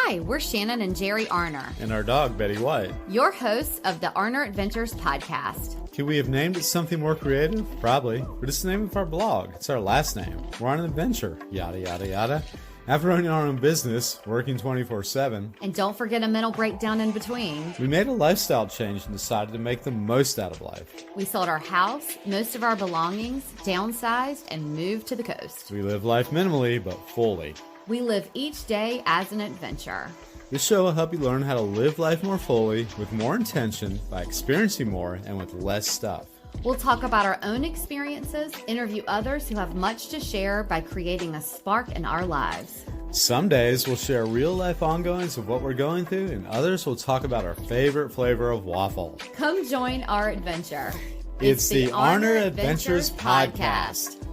Hi, we're Shannon and Jerry Arner. And our dog, Betty White. Your hosts of the Arner Adventures podcast. Could we have named it something more creative? Probably. But it's the name of our blog. It's our last name. We're on an adventure. Yada, yada, yada. After owning our own business, working 24/7. And don't forget a mental breakdown in between. We made a lifestyle change and decided to make the most out of life. We sold our house, most of our belongings, downsized, and moved to the coast. We live life minimally, but fully. We live each day as an adventure. This show will help you learn how to live life more fully, with more intention, by experiencing more, and with less stuff. We'll talk about our own experiences, interview others who have much to share by creating a spark in our lives. Some days we'll share real-life ongoings of what we're going through, and others will talk about our favorite flavor of waffle. Come join our adventure. It's the Arner Adventures Podcast.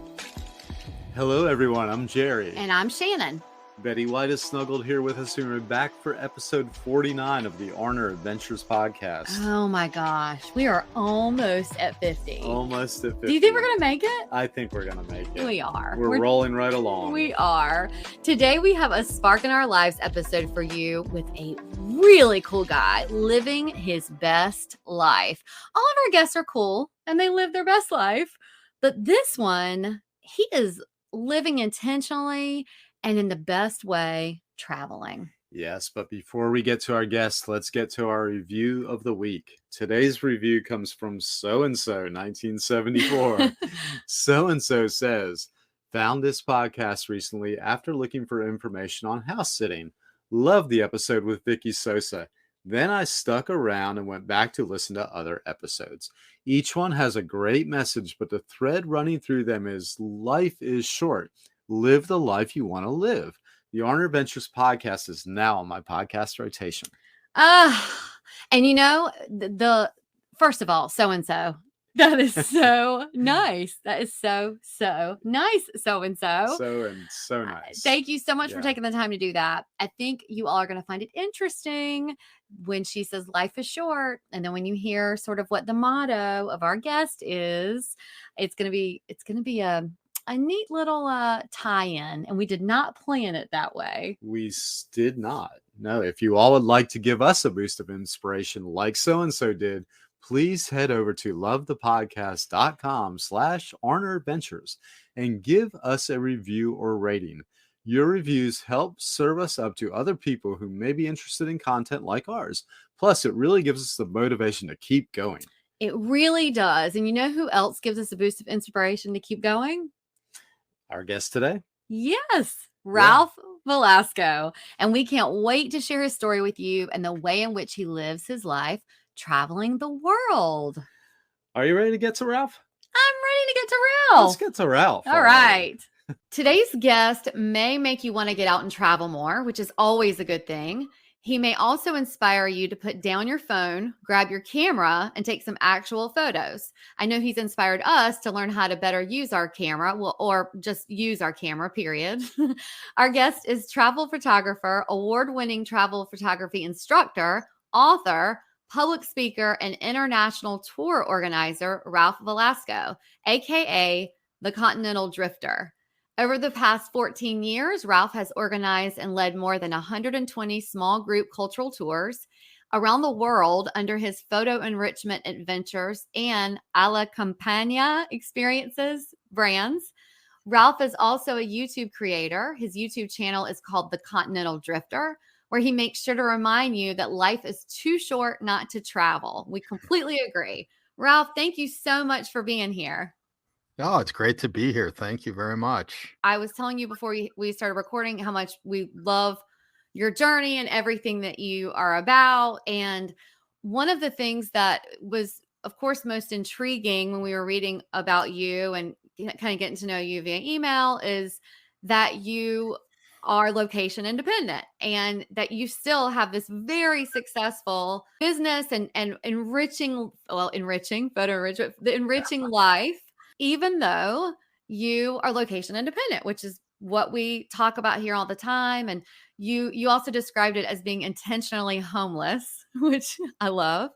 Hello, everyone. I'm Jerry. And I'm Shannon. Betty White is snuggled here with us, and we're back for episode 49 of the Arner Adventures Podcast. Oh my gosh. We are almost at 50. Almost at 50. Do you think we're going to make it? I think we're going to make it. We are. We're rolling right along. We are. Today we have a Spark in Our Lives episode for you with a really cool guy living his best life. All of our guests are cool and they live their best life. But this one, he is living intentionally and in the best way, traveling. Yes, but before we get to our guests, let's get to our review of the week. Today's review comes from So-and-So 1974. So-and-So says, found this podcast recently after looking for information on house sitting. Loved the episode with Vicky Sosa. Then I stuck around and went back to listen to other episodes. Each one has a great message, but the thread running through them is life is short. Live the life you want to live. The Arner Adventures podcast is now on my podcast rotation. And you know, the first of all, so-and-so, that is so nice. That is so nice, so-and-so. So nice. Thank you so much for taking the time to do that. I think you all are going to find it interesting when she says life is short. And then when you hear sort of what the motto of our guest is, it's going to be a neat little tie-in, and we did not plan it that way. We did not. No, if you all would like to give us a boost of inspiration like so-and-so did, please head over to lovethepodcast.com/ArnerAdventures and give us a review or rating. Your reviews help serve us up to other people who may be interested in content like ours. Plus, it really gives us the motivation to keep going. It really does. And you know who else gives us a boost of inspiration to keep going? Our guest today? Yes, Ralph Velasco. And we can't wait to share his story with you and the way in which he lives his life traveling the world. Are you ready to get to Ralph? I'm ready to get to Ralph. Let's get to Ralph. All right. Today's guest may make you want to get out and travel more, which is always a good thing. He may also inspire you to put down your phone, grab your camera, and take some actual photos. I know he's inspired us to learn how to better use our camera, or just use our camera, period. Our guest is travel photographer, award-winning travel photography instructor, author, public speaker, and international tour organizer, Ralph Velasco, a.k.a. the Continental DRIFTER. Over the past 14 years, Ralph has organized and led more than 120 small group cultural tours around the world under his PhotoEnrichment adventures and Alla Campagna experiences brands. Ralph is also a YouTube creator. His YouTube channel is called The Continental DRIFTER, where he makes sure to remind you that life is too short not to travel. We completely agree. Ralph, thank you so much for being here. Oh, it's great to be here. Thank you very much. I was telling you before we started recording how much we love your journey and everything that you are about. And one of the things that was, of course, most intriguing when we were reading about you and kind of getting to know you via email is that you are location independent and that you still have this very successful business and enriching life, even though you are location independent, which is what we talk about here all the time. And you also described it as being intentionally homeless, which I love.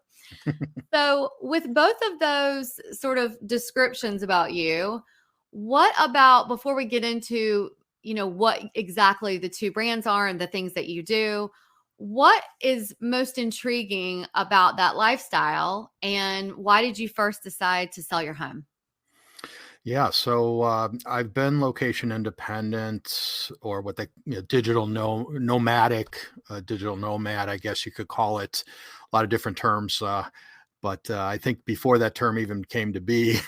So with both of those sort of descriptions about you, what about, before we get into, what exactly the two brands are and the things that you do, what is most intriguing about that lifestyle, and why did you first decide to sell your home? Yeah, so I've been location independent, or what they digital nomadic, digital nomad, I guess you could call it. A lot of different terms, but I think before that term even came to be.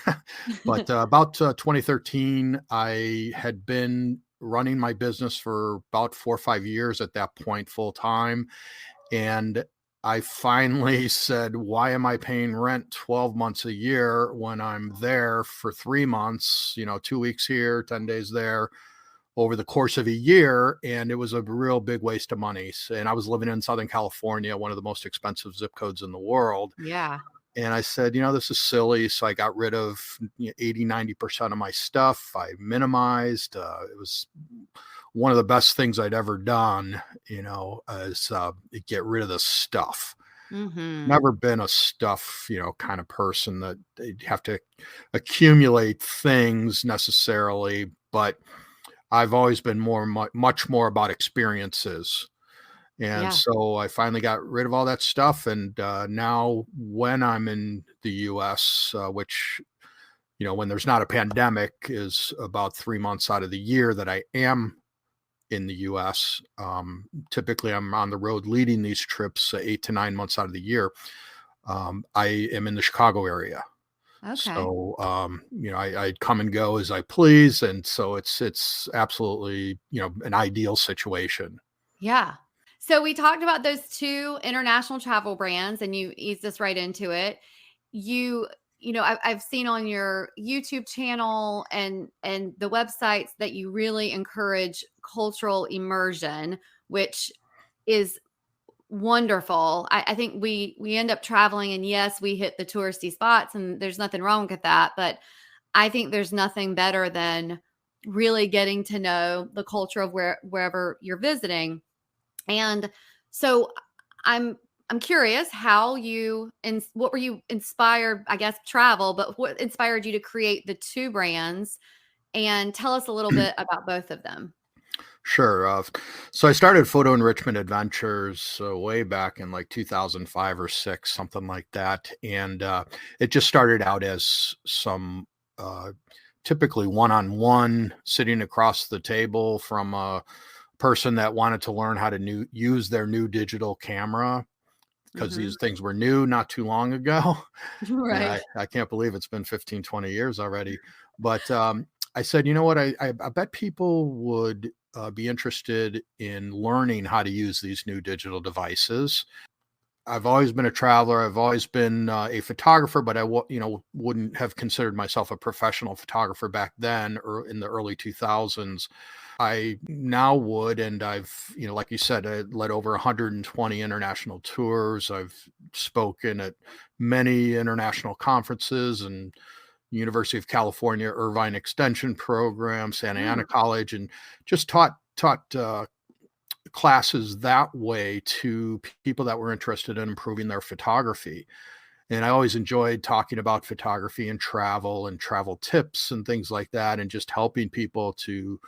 But about 2013, I had been running my business for about 4 or 5 years at that point, full time. And I finally said, why am I paying rent 12 months a year when I'm there for 3 months, 2 weeks here, 10 days there over the course of a year? And it was a real big waste of money. And I was living in Southern California, one of the most expensive zip codes in the world. Yeah. And I said, this is silly. So I got rid of 80, 90% of my stuff. I minimized. It was one of the best things I'd ever done, is get rid of the stuff. Mm-hmm. Never been a stuff, kind of person that they'd have to accumulate things necessarily, but I've always been much more about experiences. And Yeah. so I finally got rid of all that stuff. And now when I'm in the US, which, when there's not a pandemic, is about 3 months out of the year that I am in the US. Typically, I'm on the road leading these trips 8 to 9 months out of the year. I am in the Chicago area. Okay. So, I come and go as I please. And so it's absolutely, an ideal situation. Yeah. So we talked about those two international travel brands, and you eased us right into it. You, I've seen on your YouTube channel and the websites that you really encourage cultural immersion, which is wonderful. I think we end up traveling, and yes, we hit the touristy spots, and there's nothing wrong with that. But I think there's nothing better than really getting to know the culture of wherever you're visiting. And so I'm curious how you and what were you inspired, I guess travel, but what inspired you to create the two brands, and tell us a little bit about both of them. Sure. So I started PhotoEnrichment Adventures way back in like 2005 or six, something like that. And it just started out as some typically one-on-one, sitting across the table from a person that wanted to learn how to use their new digital camera, because Mhm. these things were new not too long ago. And Right. I can't believe it's been 15, 20 years already. But I said, you know what? I bet people would be interested in learning how to use these new digital devices. I've always been a traveler. I've always been a photographer, but wouldn't have considered myself a professional photographer back then, or in the early 2000s. I now would, and I've, like you said, I led over 120 international tours. I've spoken at many international conferences and University of California Irvine Extension Program, Santa Ana Mm. College, and just taught classes that way to people that were interested in improving their photography. And I always enjoyed talking about photography and travel tips and things like that, and just helping people to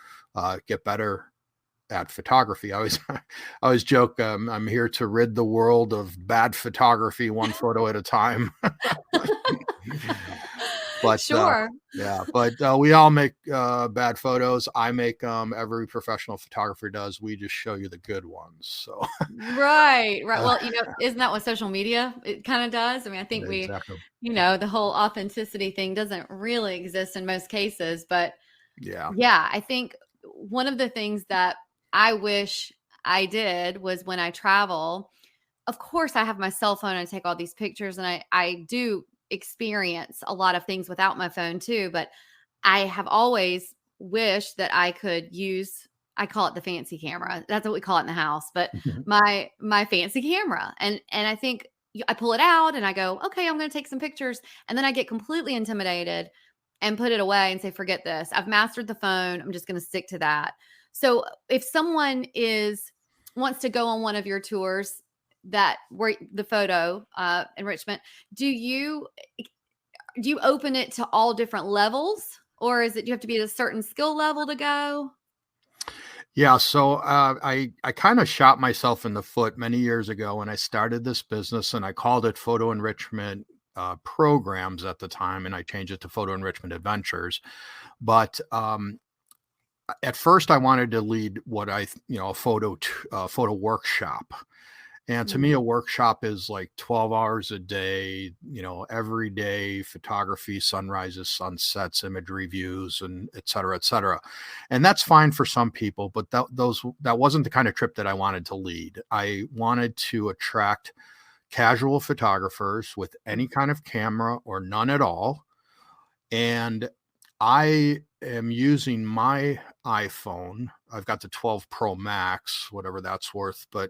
get better at photography. I always joke, I'm here to rid the world of bad photography, one photo at a time. But Sure. yeah, but we all make bad photos. I make them. Every professional photographer does. We just show you the good ones. So Right, right. uh, Well, isn't that what social media it kind of does? I mean, I think exactly. the whole authenticity thing doesn't really exist in most cases, but Yeah. yeah, I think one of the things that I wish I did was when I travel, of course I have my cell phone and I take all these pictures, and I do experience a lot of things without my phone too, but I have always wished that I could use, I call it the fancy camera. That's what we call it in the house, but my fancy camera. And I think I pull it out and I go, "Okay, I'm going to take some pictures." And then I get completely intimidated and put it away and say, "Forget this. I've mastered the phone. I'm just going to stick to that." So, if someone is wants to go on one of your tours that were the photo enrichment, do you open it to all different levels, or is it you have to be at a certain skill level to go? Yeah, so I kind of shot myself in the foot many years ago when I started this business, and I called it Photo Enrichment Programs at the time, and I changed it to Photo Enrichment Adventures. But at first, I wanted to lead what a photo workshop. And to me, a Mm. workshop is like 12 hours a day, every day photography, sunrises, sunsets, image reviews, and et cetera, et cetera. And that's fine for some people, but that wasn't the kind of trip that I wanted to lead. I wanted to attract casual photographers with any kind of camera or none at all. And I am using my iPhone. I've got the 12 Pro Max, whatever that's worth, but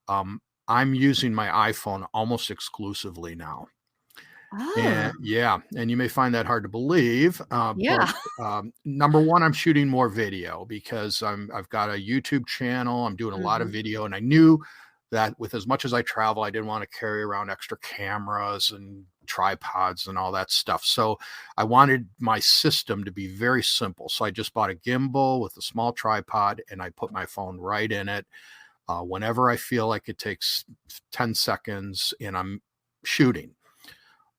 um, I'm using my iPhone almost exclusively now. Oh, And yeah, and you may find that hard to believe, but yeah. number one, I'm shooting more video because I've got a YouTube channel. I'm doing a lot of Mhm. video, and I knew that with as much as I travel, I didn't want to carry around extra cameras and tripods and all that stuff. So I wanted my system to be very simple. So I just bought a gimbal with a small tripod, and I put my phone right in it. Whenever I feel like it takes 10 seconds and I'm shooting.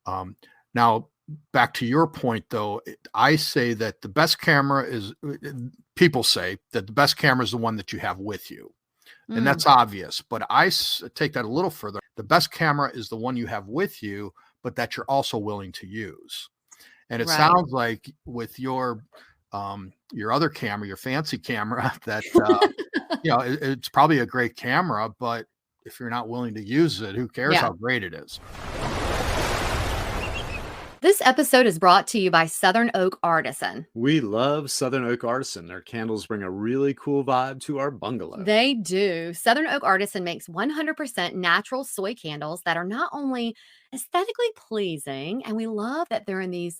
Um, Now, back to your point, though, I say that the best camera is, people say that the best camera is the one that you have with you. And Mm, that's obvious. But take that a little further. The best camera is the one you have with you, but that you're also willing to use. And it right. sounds like with your other camera, your fancy camera, that it's probably a great camera, but if you're not willing to use it, who cares Yeah. how great it is? This episode is brought to you by Southern Oak Artisan. We love Southern Oak Artisan. Their candles bring a really cool vibe to our bungalow. They do. Southern Oak Artisan makes 100% natural soy candles that are not only aesthetically pleasing, and we love that they're in these,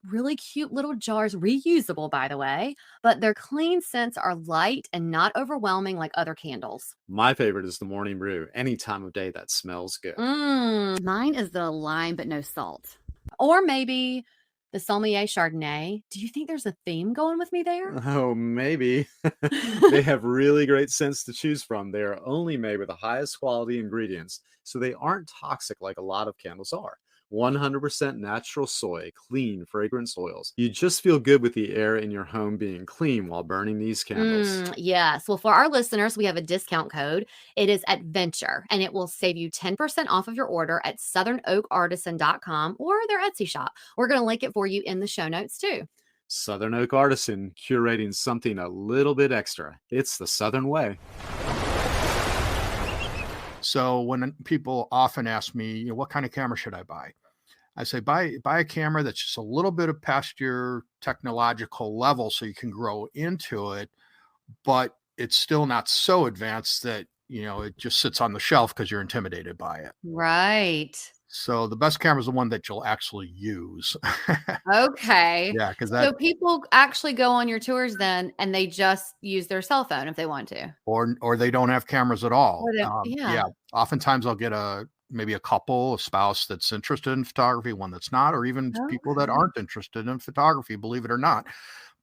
really cute little jars, reusable, by the way, but their clean scents are light and not overwhelming like other candles. My favorite is the morning brew. Any time of day that smells good. Mine is the lime, but no salt. Or maybe the Sommelier Chardonnay. Do you think there's a theme going with me there? Oh, maybe. They have really great scents to choose from. They are only made with the highest quality ingredients, so they aren't toxic like a lot of candles are. 100% natural soy, clean fragrance oils. You just feel good with the air in your home being clean while burning these candles. Yes. Well, for our listeners, we have a discount code. It is Adventure, and it will save you 10% off of your order at southernoakartisan.com or their Etsy shop. We're going to link it for you in the show notes too. Southern Oak Artisan, curating something a little bit extra. It's the Southern way. So when people often ask me, what kind of camera should I buy? I say, buy a camera that's just a little bit of past your technological level so you can grow into it, but it's still not so advanced that, it just sits on the shelf because you're intimidated by it. Right. So the best camera is the one that you'll actually use. Okay. Yeah, because So people actually go on your tours then and they just use their cell phone if they want to. or they don't have cameras at all. Yeah. Yeah, oftentimes I'll get maybe a couple, a spouse that's interested in photography, one that's not, or even people that Okay. aren't interested in photography, believe it or not.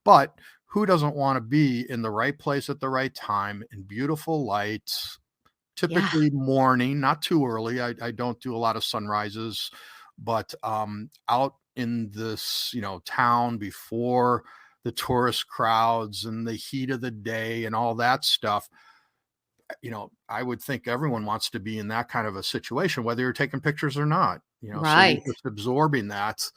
But who doesn't want to be in the right place at the right time in beautiful lights, Yeah. typically morning, not too early. I don't do a lot of sunrises, but out in this, town before the tourist crowds and the heat of the day and all that stuff. I would think everyone wants to be in that kind of a situation, whether you're taking pictures or not, so you're Right. just absorbing that.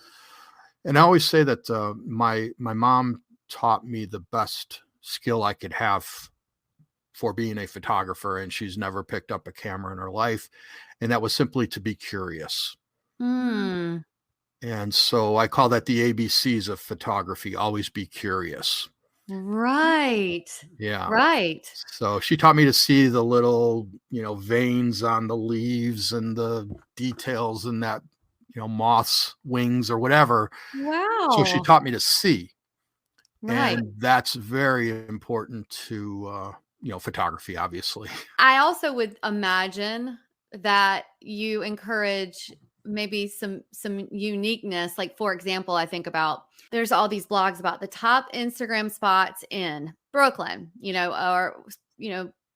And I always say that my mom taught me the best skill I could have for being a photographer, and she's never picked up a camera in her life. And that was simply to be curious. Hmm. And so I call that the ABCs of photography. Always be curious. Right. Yeah. Right. So she taught me to see the little, veins on the leaves and the details in that, moth's wings or whatever. So she Wow. taught me to see. Right. And that's very important to, photography, obviously. I also would imagine that you encourage maybe some uniqueness. Like, for example, I think about there's all these blogs about the top Instagram spots in Brooklyn, or,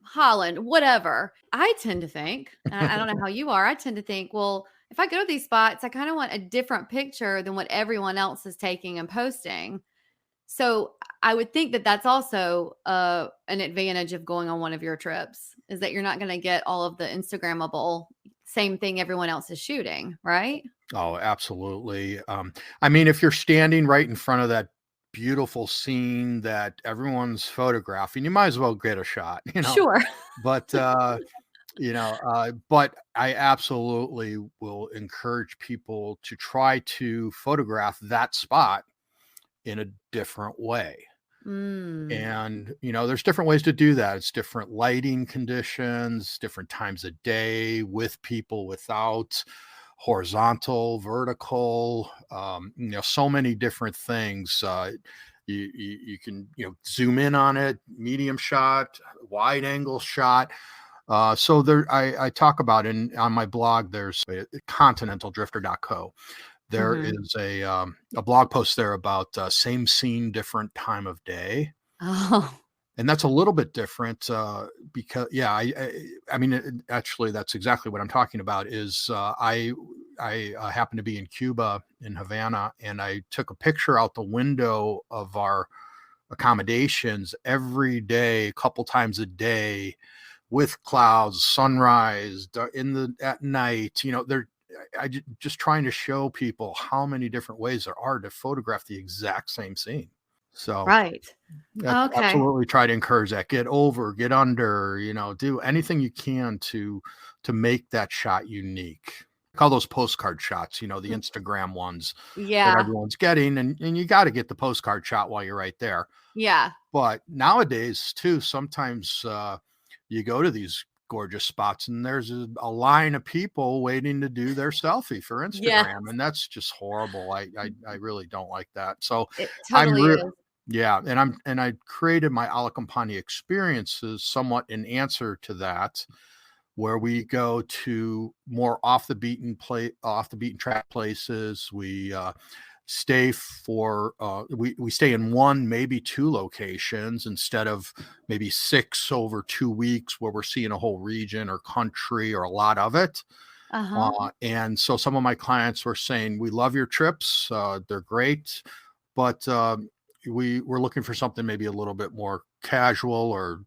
Holland, whatever. I tend to think, and I don't know how you are, I tend to think, well, if I go to these spots, I kind of want a different picture than what everyone else is taking and posting. So I would think that that's also an advantage of going on one of your trips, is that you're not going to get all of the Instagrammable same thing everyone else is shooting, right? Oh, absolutely. I mean, if you're standing right in front of that beautiful scene that everyone's photographing, you might as well get a shot, Sure. But but I absolutely will encourage people to try to photograph that spot in a different way. Mm, And, there's different ways to do that. It's different lighting conditions, different times of day, with people, without, horizontal, vertical, so many different things. You can, zoom in on it, medium shot, wide angle shot. So I talk about on my blog, there's continentaldrifter.co. There mhm. is a blog post there about same scene, different time of day. Oh, And that's a little bit different because, yeah, I mean, actually, that's exactly what I'm talking about. Is I happened to be in Cuba, in Havana, and I took a picture out the window of our accommodations every day, a couple times a day, with clouds, sunrise, at night. They're just trying to show people how many different ways there are to photograph the exact same scene. So right. Okay. absolutely try to encourage that. Get over, get under, do anything you can to make that shot unique. Call those postcard shots, the Mm, Instagram ones that yeah. everyone's getting. And you got to get the postcard shot while you're right there. Yeah. But nowadays, too, sometimes you go to these gorgeous spots and there's a line of people waiting to do their selfie for Yeah. Instagram, and that's just horrible. I really don't like that. So It I'm totally re- is. yeah, and I created my Alla Campagna experiences somewhat in answer to that, where we go to more off the beaten track places. We we stay in one, maybe two locations instead of maybe six over 2 weeks, where we're seeing a whole region or country or a lot of it. Uh-huh. And so some of my clients were saying, we love your trips, they're great, but we're looking for something maybe a little bit more casual, or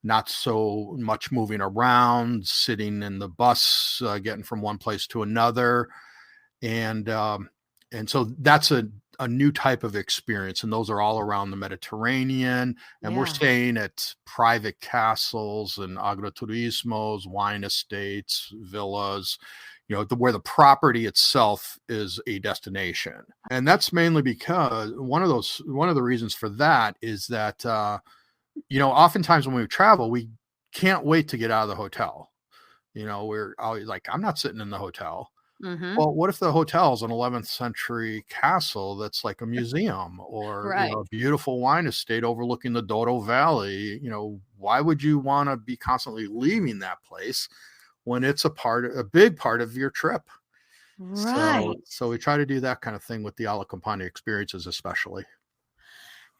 not so much moving around, sitting in the bus, getting from one place to another. And so that's a new type of experience, and those are all around the Mediterranean. And we're Yeah. staying at private castles and agroturismos, wine estates, villas, where the property itself is a destination. And that's mainly because one of the reasons for that is that oftentimes when we travel, we can't wait to get out of the hotel. We're always like, I'm not sitting in the hotel. Mhm. Well, what if the hotel is an 11th century castle that's like a museum, or, Right. a beautiful wine estate overlooking the Douro Valley? Why would you want to be constantly leaving that place when it's a big part of your trip? So, Right. so we try to do that kind of thing with the Alla Campagna experiences, especially.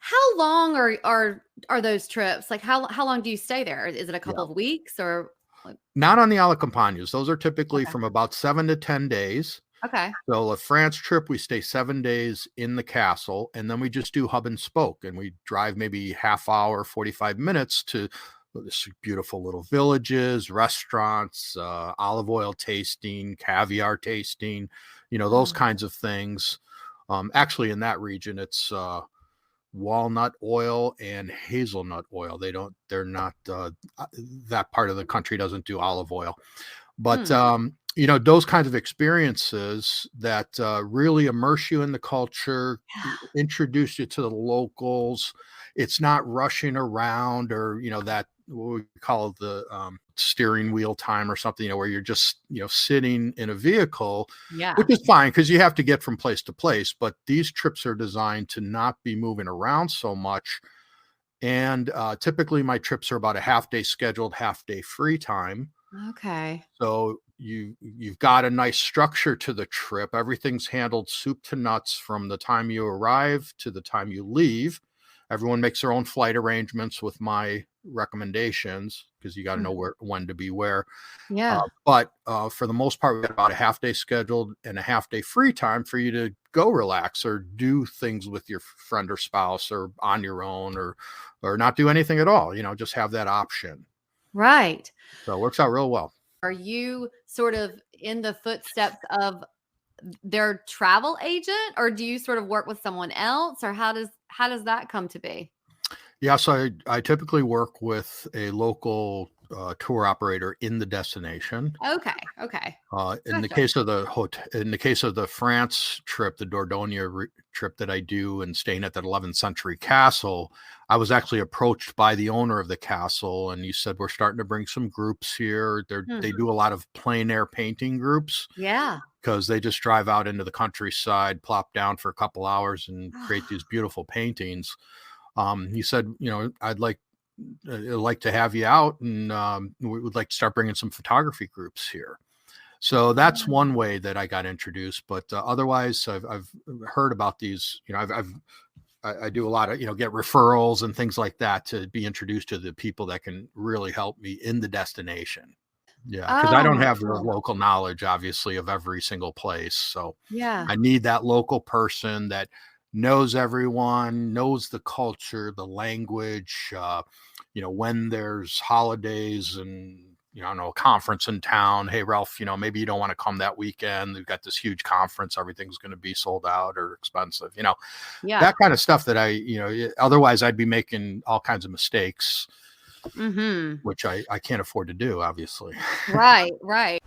How long are those trips? Like how long do you stay there? Is it a couple Yeah. of weeks or like Not on the Alla Campagnas. Those are typically okay. from about 7 to 10 days. Okay. So a France trip, we stay 7 days in the castle, and then we just do hub and spoke, and we drive maybe half hour, 45 minutes to this beautiful little villages, restaurants, olive oil tasting, caviar tasting, those Oh, kinds of things. Actually, in that region, it's walnut oil and hazelnut oil. They're not, that part of the country doesn't do olive oil. But hmm. those kinds of experiences that really immerse you in the culture, introduce you to the locals. It's not rushing around, or that what we call the steering wheel time or something, where you're just sitting in a vehicle, which Yeah. is fine because you have to get from place to place. But these trips are designed to not be moving around so much. And typically my trips are about a half day scheduled, half day free time. Okay. So you've got a nice structure to the trip. Everything's handled soup to nuts from the time you arrive to the time you leave. everyone makes their own flight arrangements with my recommendations, because you got to know when to be where. Yeah. But for the most part, we got about a half day scheduled and a half day free time for you to go relax or do things with your friend or spouse or on your own, or not do anything at all, just have that option. Right. So it works out real well. Are you sort of in the footsteps of their travel agent, or do you sort of work with someone else, or how does that come to be? Yeah, so I typically work with a local tour operator in the destination. Okay. In the Gotcha. case of the France trip, the Dordogne trip that I do, and staying at that 11th century castle, I was actually approached by the owner of the castle, and he said, we're starting to bring some groups here. They do a lot of plein air painting groups. Yeah. Because they just drive out into the countryside, plop down for a couple hours, and create these beautiful paintings. He said, I'd like to have you out, and we would like to start bringing some photography groups here. So that's one way that I got introduced. But otherwise, I've heard about these. I do a lot of get referrals and things like that to be introduced to the people that can really help me in the destination. Yeah, because I don't have the local knowledge, obviously, of every single place. So Yeah. I need that local person that knows everyone, knows the culture, the language, when there's holidays and, I don't know, a conference in town. Hey, Ralph, maybe you don't want to come that weekend. We've got this huge conference. Everything's going to be sold out or expensive, Yeah. that kind of stuff that otherwise I'd be making all kinds of mistakes, which I can't afford to do, obviously. Right.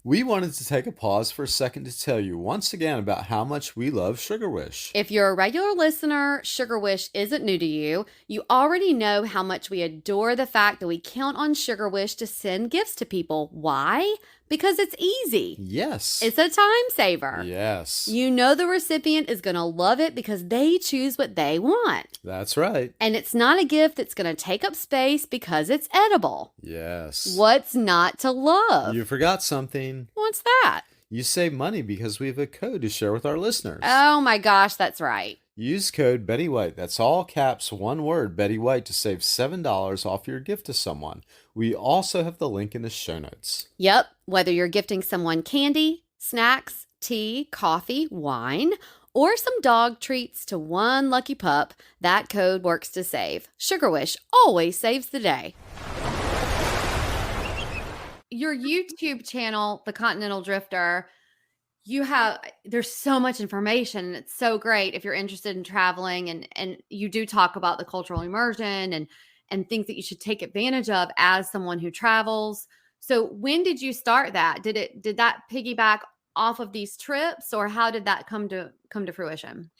We wanted to take a pause for a second to tell you once again about how much we love Sugar Wish. If you're a regular listener, Sugar Wish isn't new to you. You already know how much we adore the fact that we count on Sugar Wish to send gifts to people. Why? Because it's easy. Yes. It's a time saver. Yes. You know the recipient is going to love it because they choose what they want. That's right. And it's not a gift that's going to take up space because it's edible. Yes. What's not to love? You forgot something. What's that? You save money because we have a code to share with our listeners. Oh my gosh, that's right. Use code Betty White, that's all caps, one word, Betty White, to save $7 off your gift to someone. We also have the link in the show notes. Yep, whether you're gifting someone candy, snacks, tea, coffee, wine, or some dog treats to one lucky pup, that code works to save. Sugar Wish always saves the day. Your YouTube channel, The Continental Drifter, there's so much information, and it's so great if you're interested in traveling, and you do talk about the cultural immersion and things that you should take advantage of as someone who travels. So when did you start that? Did that piggyback off of these trips, or how did that come to fruition?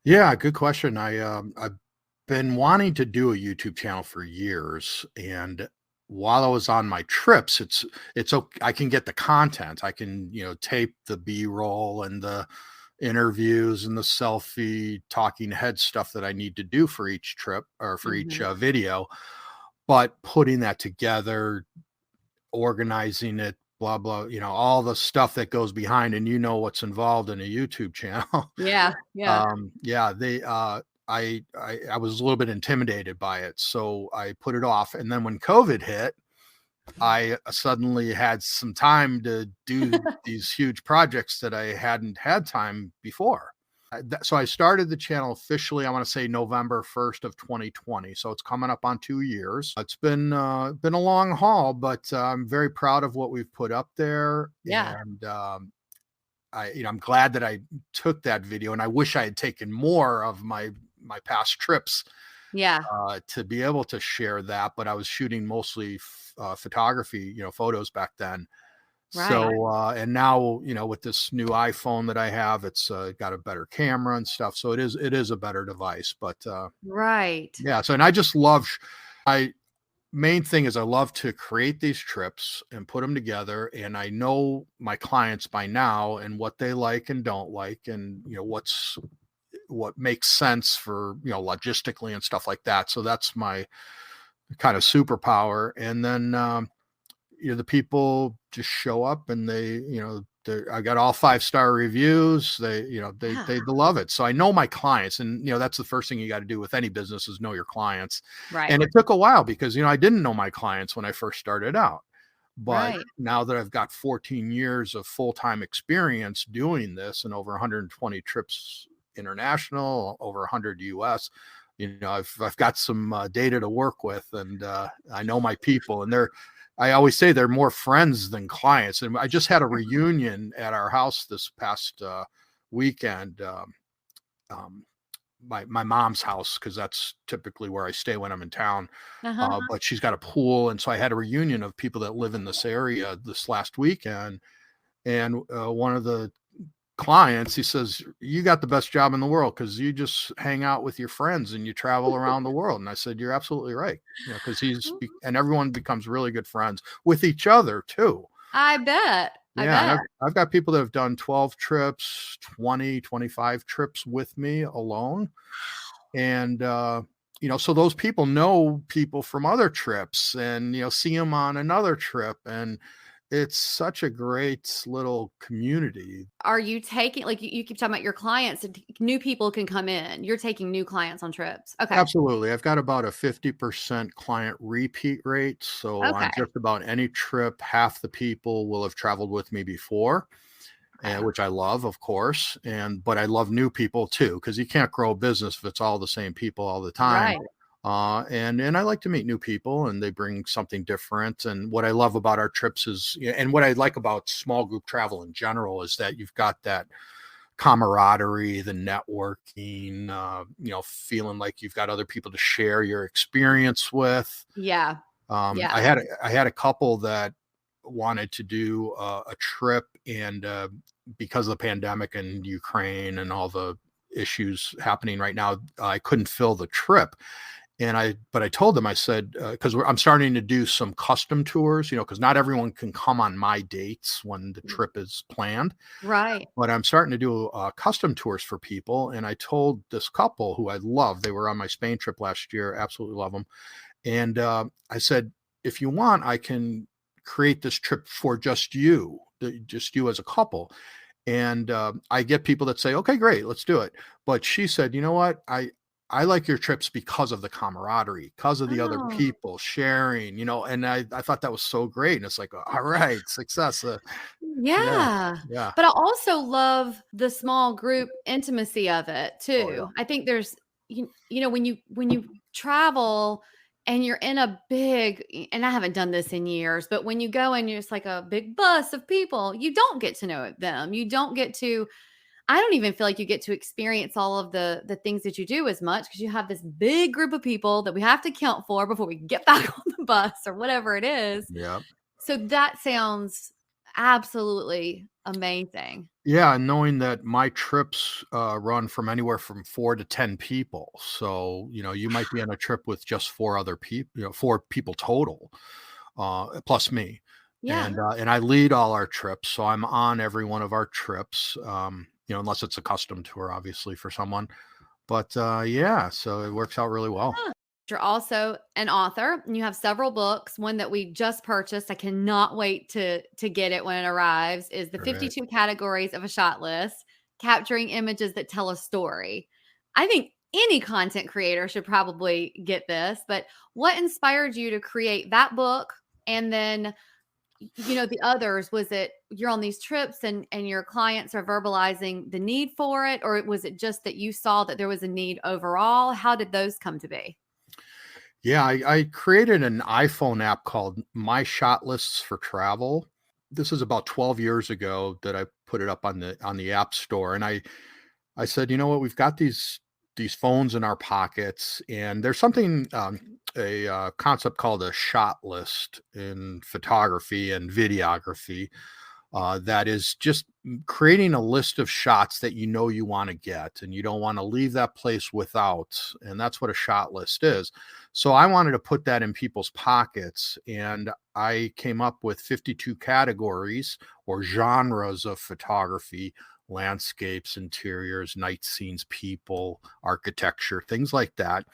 Yeah, good question. I've been wanting to do a YouTube channel for years, and while I was on my trips, it's okay. I can get the content. I can, tape the B-roll and the interviews and the selfie talking head stuff that I need to do for each trip or for each video. But putting that together, organizing it, blah, blah, all the stuff that goes behind, and what's involved in a YouTube channel. Yeah. I was a little bit intimidated by it, so I put it off. And then when COVID hit, I suddenly had some time to do these huge projects that I hadn't had time before. So I started the channel officially, I want to say November 1st of 2020. So it's coming up on 2 years. It's been a long haul, but I'm very proud of what we've put up there. Yeah. And I'm glad that I took that video, and I wish I had taken more of my past trips to be able to share that, but I was shooting mostly photography, photos back then. Right. So and now, with this new iPhone that I have, it's got a better camera and stuff, so it is a better device. But right. Yeah, so, and I just main thing is I love to create these trips and put them together, and I know my clients by now and what they like and don't like, and what makes sense for logistically and stuff like that. So that's my kind of superpower. And then the people just show up, and they I got all 5-star reviews. They love it. So I know my clients, and that's the first thing you got to do with any business is know your clients. Right. And it took a while because I didn't know my clients when I first started out. But Right. now that I've got 14 years of full-time experience doing this and over 120 trips international, over 100 US, I've got some data to work with, and I know my people, and I always say they're more friends than clients. And I just had a reunion at our house this past weekend. My mom's house, because that's typically where I stay when I'm in town. But she's got a pool, and so I had a reunion of people that live in this area this last weekend. And one of the clients, he says, "You got the best job in the world because you just hang out with your friends and you travel around the world." And I said, "You're absolutely right." Because and everyone becomes really good friends with each other too. I bet. Yeah, and I've got people that have done 12 trips, 20, 25 trips with me alone. And, so those people know people from other trips and, see them on another trip. And it's such a great little community. Are you taking, like you keep talking about your clients, and new people can come in. You're taking new clients on trips. Okay. Absolutely. I've got about a 50% client repeat rate. So on Okay. just about any trip, half the people will have traveled with me before. And which I love, of course, but I love new people too, because you can't grow a business if it's all the same people all the time. Right. And I like to meet new people, and they bring something different. And what I love about our trips is, and what I like about small group travel in general, is that you've got that camaraderie, the networking, feeling like you've got other people to share your experience with. Yeah. Yeah. I had a couple that wanted to do a trip, and because of the pandemic and Ukraine and all the issues happening right now, I couldn't fill the trip. But I told them, I said, because I'm starting to do some custom tours, because not everyone can come on my dates when the trip is planned. Right. But I'm starting to do custom tours for people. And I told this couple who I love, they were on my Spain trip last year, absolutely love them. And I said, if you want, I can create this trip for just you as a couple. And I get people that say, okay, great, let's do it. But she said, you know what? I like your trips because of the camaraderie, because of the other Oh. people sharing, and I thought that was so great. And it's like, all right, success. Yeah. Yeah. But I also love the small group intimacy of it too. Oh, yeah. I think there's, when you travel and you're in a big, and I haven't done this in years, but when you go and it's like a big bus of people, you don't get to know them. You don't get to, I don't even feel like you get to experience all of the things that you do as much, because you have this big group of people that we have to count for before we get back on the bus or whatever it is. Yeah. So that sounds absolutely amazing. Yeah, and knowing that my trips run from anywhere from 4 to 10 people. So, you might be on a trip with just 4 other people, 4 people total, plus me. Yeah. And I lead all our trips. So I'm on every one of our trips, unless it's a custom tour, obviously, for someone. But yeah, so it works out really well. You're also an author, and you have several books. One that we just purchased, I cannot wait to get it when it arrives, is the 52 categories of a shot list, capturing images that tell a story. I think any content creator should probably get this, but what inspired you to create that book? And then, the others, was it you're on these trips and your clients are verbalizing the need for it? Or was it just that you saw that there was a need overall? How did those come to be? Yeah, I created an iPhone app called My Shot Lists for Travel. This is about 12 years ago that I put it up on the App Store. And I said, you know what, we've got these phones in our pockets, and there's something, a concept called a shot list in photography and videography, that is just creating a list of shots that you want to get, and you don't want to leave that place without. And that's what a shot list is. So I wanted to put that in people's pockets, and I came up with 52 categories or genres of photography: landscapes, interiors, night scenes, people, architecture, things like that,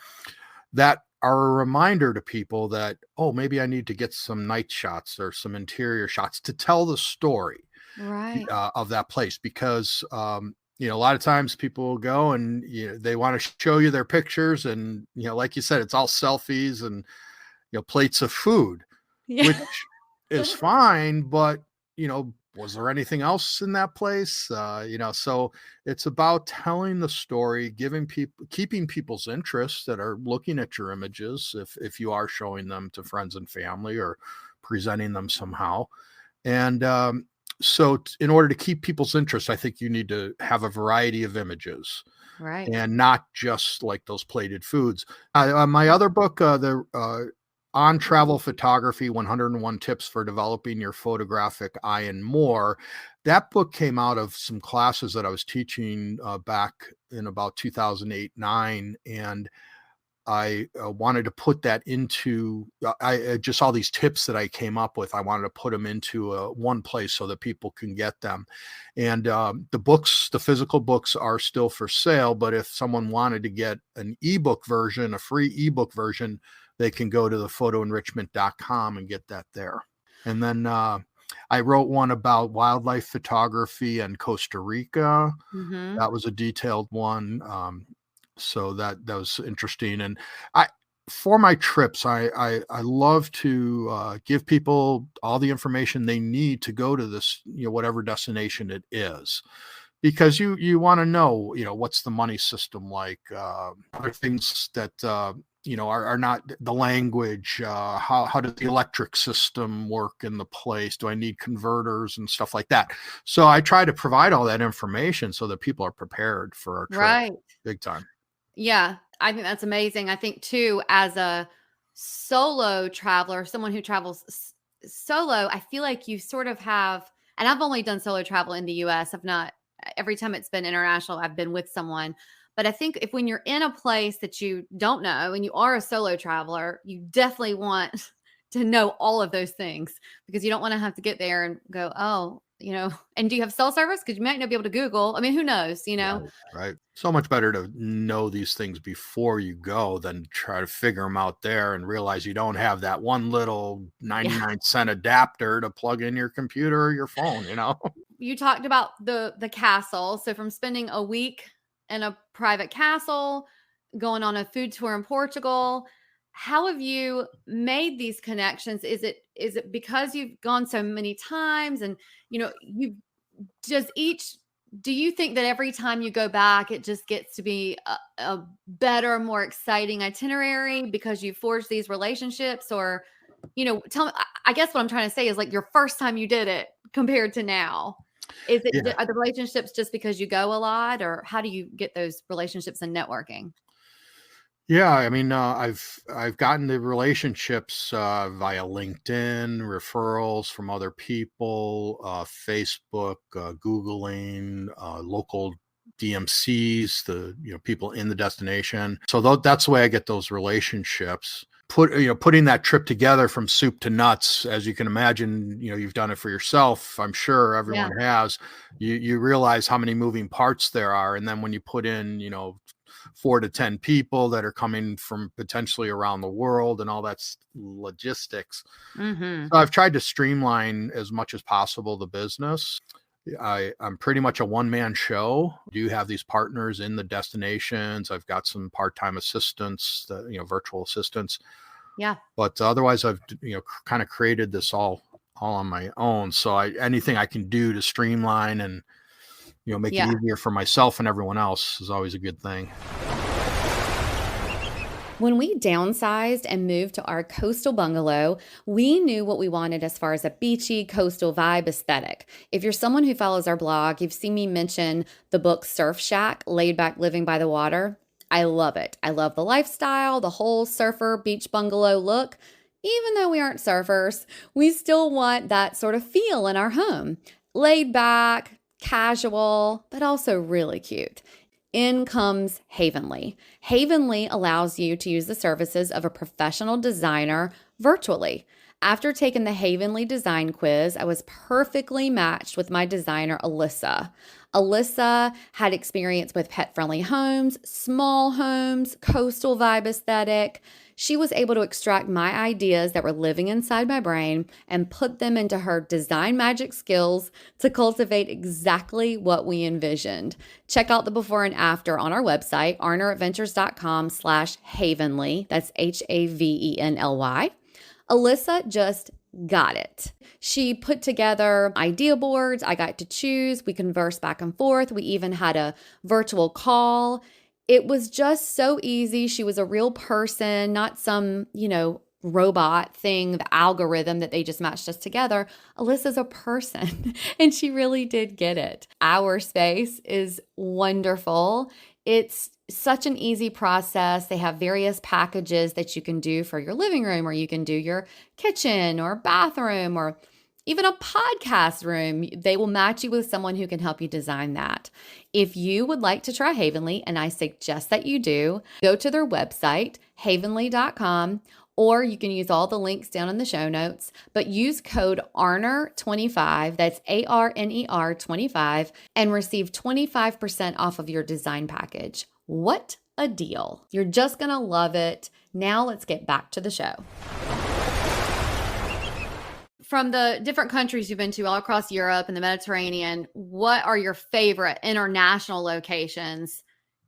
that are a reminder to people that, oh, maybe I need to get some night shots or some interior shots to tell the story. Right. of that place, because a lot of times people will go and they want to show you their pictures, and like you said, it's all selfies and plates of food, Yeah. which is fine, but was there anything else in that place? So it's about telling the story, keeping people's interest that are looking at your images, if you are showing them to friends and family or presenting them somehow. And so in order to keep people's interest, I think you need to have a variety of images Right. and not just like those plated foods. My other book, the On Travel Photography, 101 Tips for Developing Your Photographic Eye and More. That book came out of some classes that I was teaching back in about 2008-9. And I wanted to put that into, I just all these tips that I came up with. I wanted to put them into one place so that people can get them. And the physical books are still for sale. But if someone wanted to get an ebook version, a free ebook version, they can go to the photoenrichment.com and get that there. And then I wrote one about wildlife photography in Costa Rica. Mm-hmm. That was a detailed one. So that was interesting. And for my trips, I love to give people all the information they need to go to this, whatever destination it is, because you want to know, what's the money system like, other things that are not the language, how does the electric system work in the place, do I need converters and stuff like that. So I try to provide all that information so that people are prepared for our trip. Right. Big time. Yeah, I think that's amazing. I think too, as a solo traveler, someone who travels solo, I feel like you sort of have, and I've only done solo travel in the US. I've not, every time it's been international, I've been with someone. But I think when you're in a place that you don't know and you are a solo traveler, you definitely want to know all of those things, because you don't want to have to get there and go, oh, and do you have cell service? Because you might not be able to Google. I mean, who knows, Right. So much better to know these things before you go than try to figure them out there and realize you don't have that one little 99-cent adapter to plug in your computer or your phone, You talked about the castle. So from spending a week in a private castle, going on a food tour in Portugal, how have you made these connections? Is it because you've gone so many times and you just do you think that every time you go back, it just gets to be a better, more exciting itinerary because you forged these relationships? Or, tell me, I guess what I'm trying to say is, like, your first time you did it compared to now, are the relationships just because you go a lot, or how do you get those relationships and networking? Yeah, I mean, I've gotten the relationships via LinkedIn, referrals from other people, Facebook, Googling, local DMCs, the people in the destination. So that's the way I get those relationships. Putting that trip together from soup to nuts, as you can imagine, you've done it for yourself. I'm sure everyone has. You realize how many moving parts there are, and then when you put in, 4 to 10 people that are coming from potentially around the world and all that's logistics. Mm-hmm. So I've tried to streamline as much as possible the business. I'm pretty much a one-man show. I do have these partners in the destinations. I've got some part-time assistants, virtual assistants. Yeah. But otherwise I've, kind of created this all on my own. So anything I can do to streamline and make it easier for myself and everyone else is always a good thing. When we downsized and moved to our coastal bungalow, we knew what we wanted as far as a beachy coastal vibe aesthetic. If you're someone who follows our blog, you've seen me mention the book Surf Shack, Laid Back Living by the Water. I love it. I love the lifestyle, the whole surfer beach bungalow look. Even though we aren't surfers, we still want that sort of feel in our home. Laid back, casual, but also really cute. In comes Havenly. Havenly allows you to use the services of a professional designer virtually. After taking the Havenly design quiz, I was perfectly matched with my designer, Alyssa. Alyssa had experience with pet-friendly homes, small homes, coastal vibe aesthetic. She was able to extract my ideas that were living inside my brain and put them into her design magic skills to cultivate exactly what we envisioned. Check out the before and after on our website, arneradventures.com/havenly. That's Havenly. Alyssa just got it. She put together idea boards. I got to choose. We conversed back and forth. We even had a virtual call. It was just so easy. She was a real person, not some, robot thing, the algorithm that they just matched us together. Alyssa's a person and she really did get it. Our space is wonderful. It's such an easy process. They have various packages that you can do for your living room, or you can do your kitchen or bathroom, or even a podcast room. They will match you with someone who can help you design that. If you would like to try Havenly, and I suggest that you do, go to their website, havenly.com, or you can use all the links down in the show notes, but use code ARNER25, that's ARNER 25, and receive 25% off of your design package. What a deal. You're just going to love it. Now let's get back to the show. From the different countries you've been to all across Europe and the Mediterranean, what are your favorite international locations?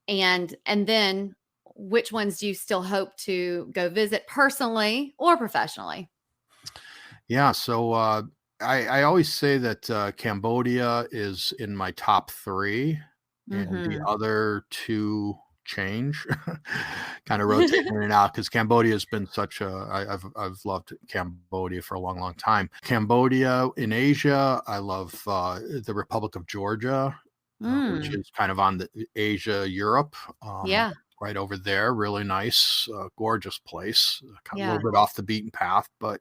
And then which ones do you still hope to go visit personally or professionally? Yeah, so I always say that Cambodia is in my top 3, and the other 2 change, kind of rotate in and out, because Cambodia has been I've loved Cambodia for a long, long time. Cambodia in Asia, I love the Republic of Georgia, which is kind of on the Asia-Europe. Yeah. Right over there. Really nice, gorgeous place. A Yeah. little bit off the beaten path, but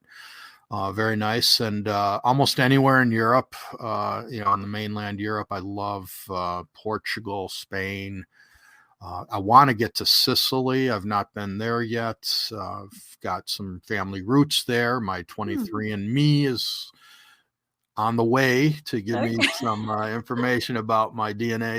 very nice. And almost anywhere in Europe, on the mainland Europe, I love Portugal, Spain. I want to get to Sicily. I've not been there yet. I've got some family roots there. My 23andMe is on the way to give me some information about my DNA,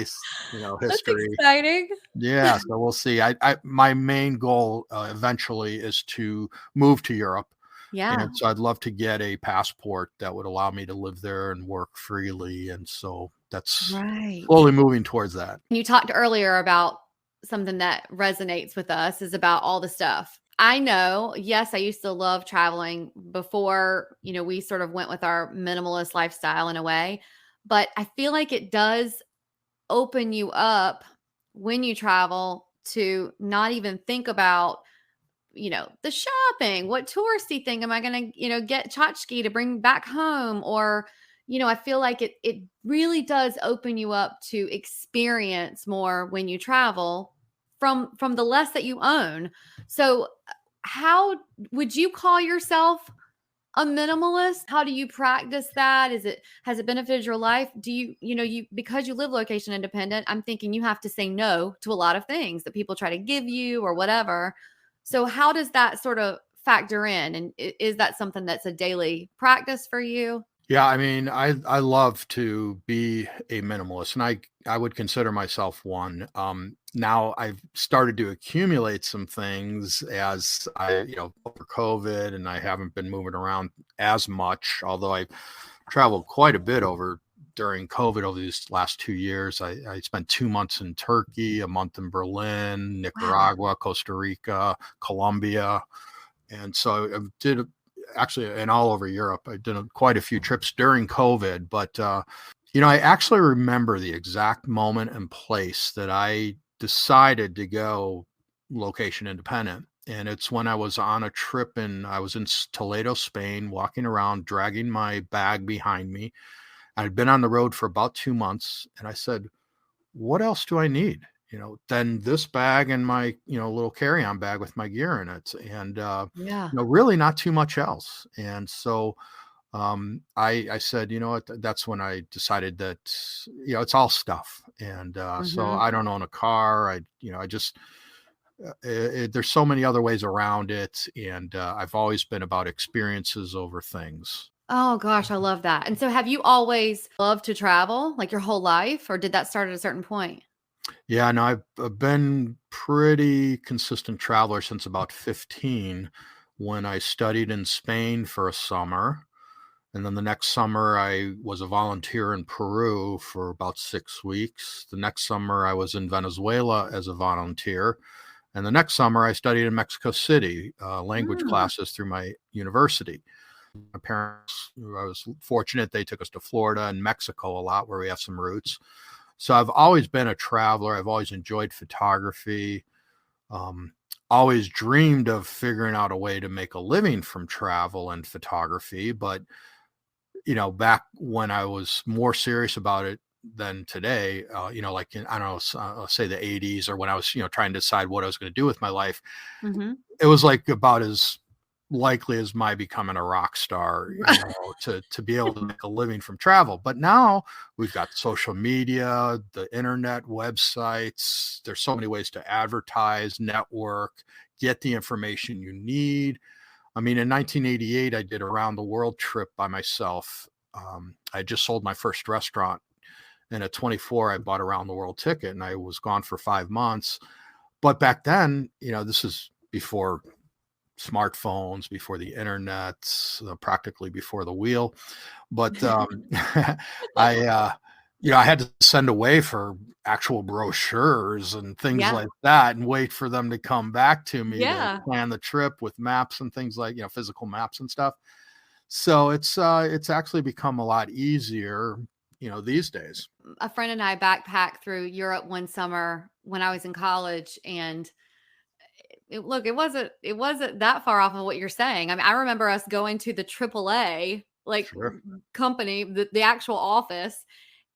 history. That's exciting. Yeah, so we'll see. My main goal eventually is to move to Europe. Yeah. And so I'd love to get a passport that would allow me to live there and work freely. And so that's right. slowly moving towards that. You talked earlier about something that resonates with us is about all the stuff. I know, yes, I used to love traveling before, we sort of went with our minimalist lifestyle in a way, but I feel like it does open you up when you travel to not even think about, the shopping. What touristy thing am I going to, get tchotchke to bring back home? Or, I feel like it really does open you up to experience more when you travel from the less that you own. So how would you call yourself a minimalist? How do you practice that? Has it benefited your life? Do you because you live location independent, I'm thinking you have to say no to a lot of things that people try to give you or whatever. So how does that sort of factor in? And is that something that's a daily practice for you? Yeah, I mean, I love to be a minimalist, and I would consider myself one. Now I've started to accumulate some things as over COVID, and I haven't been moving around as much, although I traveled quite a bit during COVID over these last 2 years. I spent 2 months in Turkey, a month in Berlin, Nicaragua, Costa Rica, Colombia. And so I did actually, and all over Europe. I did quite a few trips during COVID, but I actually remember the exact moment and place that I decided to go location independent. And it's when I was on a trip I was in Toledo, Spain, walking around, dragging my bag behind me. I'd been on the road for about 2 months, and I said, what else do I need? Than this bag and my, little carry-on bag with my gear in it. And, really not too much else. And so I said, what, that's when I decided that, it's all stuff. And so I don't own a car. I just there's so many other ways around it. And I've always been about experiences over things. Oh gosh, I love that. And so have you always loved to travel like your whole life, or did that start at a certain point? Yeah, no, I've been pretty consistent traveler since about 15 when I studied in Spain for a summer. And then the next summer, I was a volunteer in Peru for about 6 weeks. The next summer, I was in Venezuela as a volunteer. And the next summer, I studied in Mexico City, language Mm, classes through my university. My parents, I was fortunate, they took us to Florida and Mexico a lot, where we have some roots. So I've always been a traveler. I've always enjoyed photography. Um, Always dreamed of figuring out a way to make a living from travel and photography. But, back when I was more serious about it than today, like in, I don't know, say the 80s, or when I was, trying to decide what I was going to do with my life, mhm. it was like about as likely as my becoming a rock star, to be able to make a living from travel. But now we've got social media, the internet, websites. There's so many ways to advertise, network, get the information you need. I mean, in 1988, I did a round the world trip by myself. I just sold my first restaurant. And at 24, I bought a round the world ticket, and I was gone for 5 months. But back then, this is before smartphones, before the internet, practically before the wheel. But I, I had to send away for actual brochures and things Yeah. like that, and wait for them to come back to me to Yeah. plan the trip with maps and things like, physical maps and stuff. So it's actually become a lot easier, these days. A friend and I backpacked through Europe one summer when I was in college, and it wasn't that far off of what you're saying. I mean, I remember us going to the AAA like Sure. company, the actual office,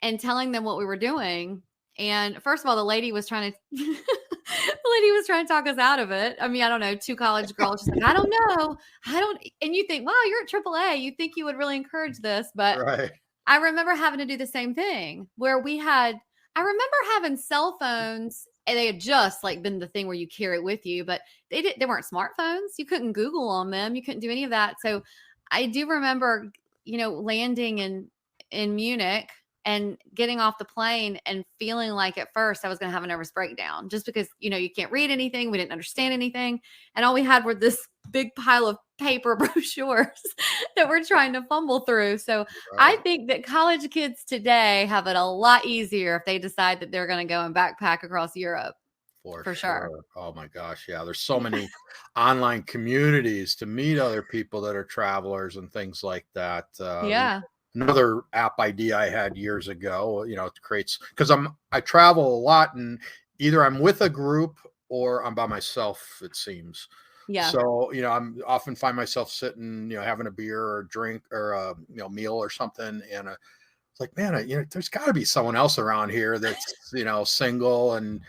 and telling them what we were doing. And first of all, the lady was trying to talk us out of it. I mean, I don't know, two college girls just like, I don't know. I don't And you think, wow, you're at AAA. You think you would really encourage this, but Right. I remember having to do the same thing where I remember having cell phones, and they had just like been the thing where you carry it with you, but they weren't smartphones. You couldn't Google on them. You couldn't do any of that. So I do remember, landing in Munich and getting off the plane and feeling like at first I was going to have a nervous breakdown, just because, you can't read anything. We didn't understand anything. And all we had were this big pile of paper brochures that we're trying to fumble through. So I Right. think that college kids today have it a lot easier if they decide that they're going to go and backpack across Europe, For for sure. sure. Oh my gosh. Yeah. There's so many online communities to meet other people that are travelers and things like that. Yeah. Another app idea I had years ago, it creates, because I travel a lot, and either I'm with a group or I'm by myself, it seems. Yeah. So, I'm often find myself sitting, having a beer or a drink or a, meal or something. And it's like, man, there's got to be someone else around here that's, single and,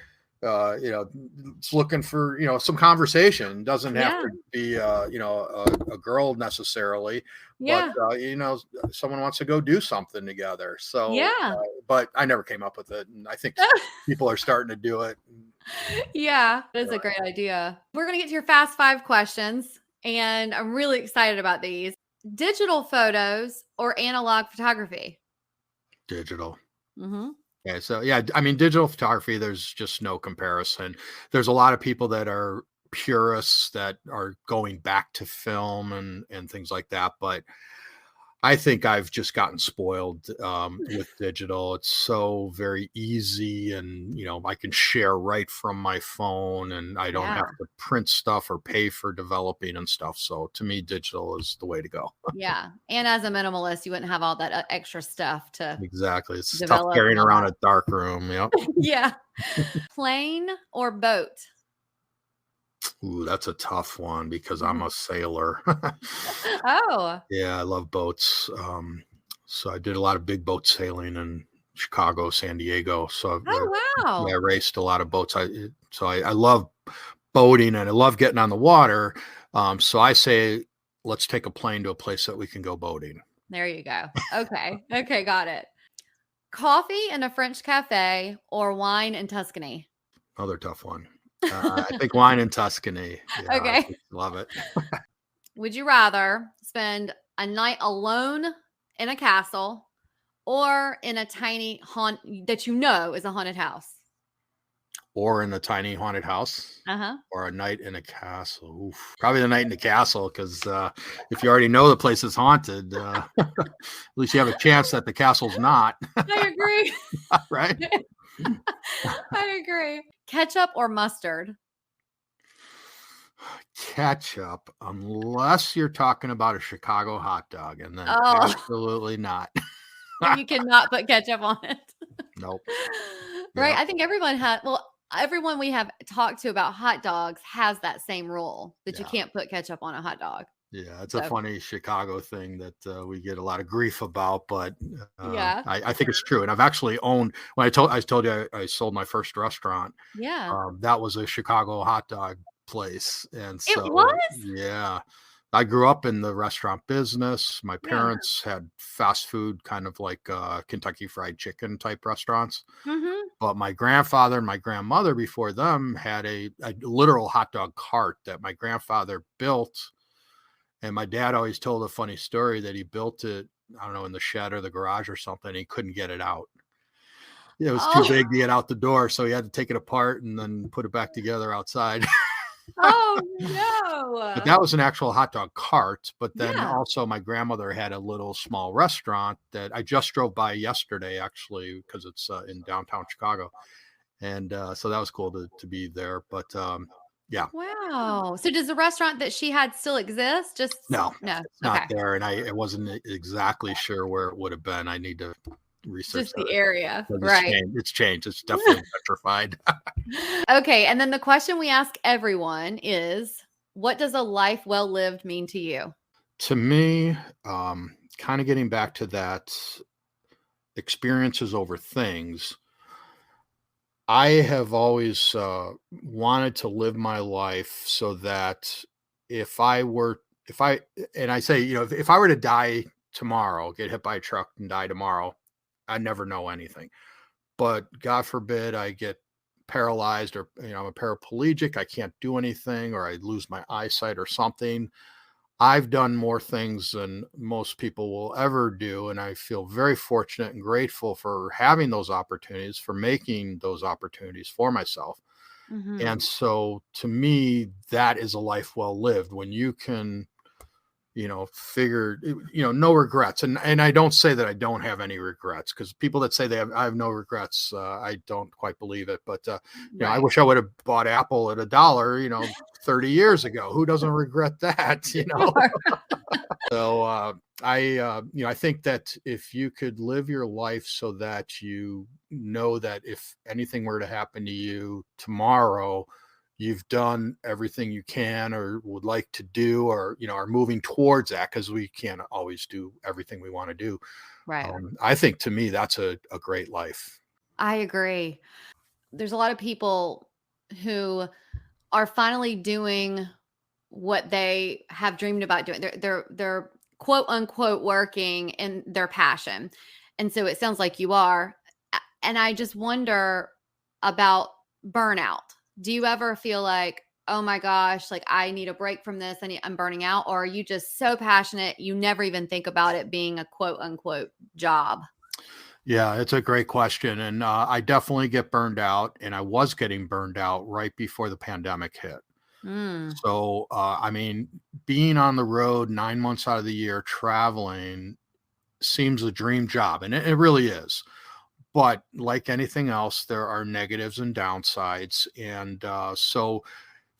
it's looking for, some conversation. Doesn't have Yeah. to be, a girl necessarily, but, Yeah. someone wants to go do something together. So, Yeah. but I never came up with it. And I think people are starting to do it. Yeah. That is a great idea. We're going to get to your fast five questions, and I'm really excited about these. Digital photos or analog photography? Digital. Hmm. Yeah, so yeah, I mean, digital photography, there's just no comparison. There's a lot of people that are purists that are going back to film and things like that, but I think I've just gotten spoiled with digital. It's so very easy, and I can share right from my phone, and I don't Yeah. have to print stuff or pay for developing and stuff. So to me, digital is the way to go. Yeah. And as a minimalist, you wouldn't have all that extra stuff to Exactly. It's tough develop carrying and all around that. a dark room. Yep. Yeah. Plane or boat? Ooh, that's a tough one because I'm Mhm. a sailor. Oh. Yeah, I love boats. So I did a lot of big boat sailing in Chicago, San Diego. So Oh, yeah, I wow. raced a lot of boats. I love boating, and I love getting on the water. So I say, let's take a plane to a place that we can go boating. There you go. Okay. Okay, got it. Coffee in a French cafe or wine in Tuscany? Another tough one. I think wine in Tuscany. Yeah, I Okay. just love it. Would you rather spend a night alone in a castle or in a tiny that you know is a haunted house? Or in a tiny haunted house, Uh-huh. or a night in a castle. Oof. Probably the night in the castle, because if you already know the place is haunted, at least you have a chance that the castle's not. I agree. Right? I agree. Ketchup or mustard? Ketchup, unless you're talking about a Chicago hot dog, and then Oh, absolutely not. then you cannot put ketchup on it. Nope. Right? Yep. I think everyone we have talked to about hot dogs has that same rule that you Yeah. can't put ketchup on a hot dog. Yeah, it's a So, funny Chicago thing that we get a lot of grief about, but yeah. I think it's true. And I've actually owned, when I told you I sold my first restaurant, Yeah. that was a Chicago hot dog place. And It so, was? yeah, I grew up in the restaurant business. My Yeah. parents had fast food, kind of like Kentucky Fried Chicken type restaurants. Mhm. But my grandfather and my grandmother before them had a literal hot dog cart that my grandfather built. And my dad always told a funny story that he built it, I don't know, in the shed or the garage or something. And he couldn't get it out. It was too Oh, big to get out the door. So he had to take it apart and then put it back together outside. oh But no. that was an actual hot dog cart. But then Yeah. also my grandmother had a little small restaurant that I just drove by yesterday, actually, because it's in downtown Chicago. And so that was cool to be there. But yeah, Wow. So does the restaurant that she had still exist? Just no, no. it's not Okay. there. And I wasn't exactly sure where it would have been. I need to research Just that. the area. But it's Right. changed. It's changed. It's definitely gentrified. Okay. And then the question we ask everyone is, what does a life well lived mean to you? To me, kind of getting back to that experiences over things, I have always wanted to live my life so that if I were, if I, and I say, if I were to die tomorrow, get hit by a truck and die tomorrow, I never know anything. But God forbid I get paralyzed, or I'm a paraplegic, I can't do anything, or I lose my eyesight or something. I've done more things than most people will ever do, and I feel very fortunate and grateful for having those opportunities, for making those opportunities for myself. Mhm. And so to me, that is a life well lived, when you can figure, no regrets. And I don't say that I don't have any regrets, because people that say I have no regrets, I don't quite believe it. But I Right. wish I would have bought Apple at $1, 30 years ago. Who doesn't regret that? Sure. So I think that if you could live your life so that you know that if anything were to happen to you tomorrow, you've done everything you can or would like to do, or are moving towards that, because we can't always do everything we want to do. Right. I think, to me, that's a great life. I agree. There's a lot of people who are finally doing what they have dreamed about doing. They're quote unquote working in their passion. And so it sounds like you are. And I just wonder about burnout. Do you ever feel like, oh my gosh, like I need a break from this, I'm burning out? Or are you just so passionate you never even think about it being a quote unquote job? Yeah, it's a great question. And I definitely get burned out, and I was getting burned out right before the pandemic hit. Mm, So, being on the road 9 months out of the year, traveling, seems a dream job, and it really is. But like anything else, there are negatives and downsides. And so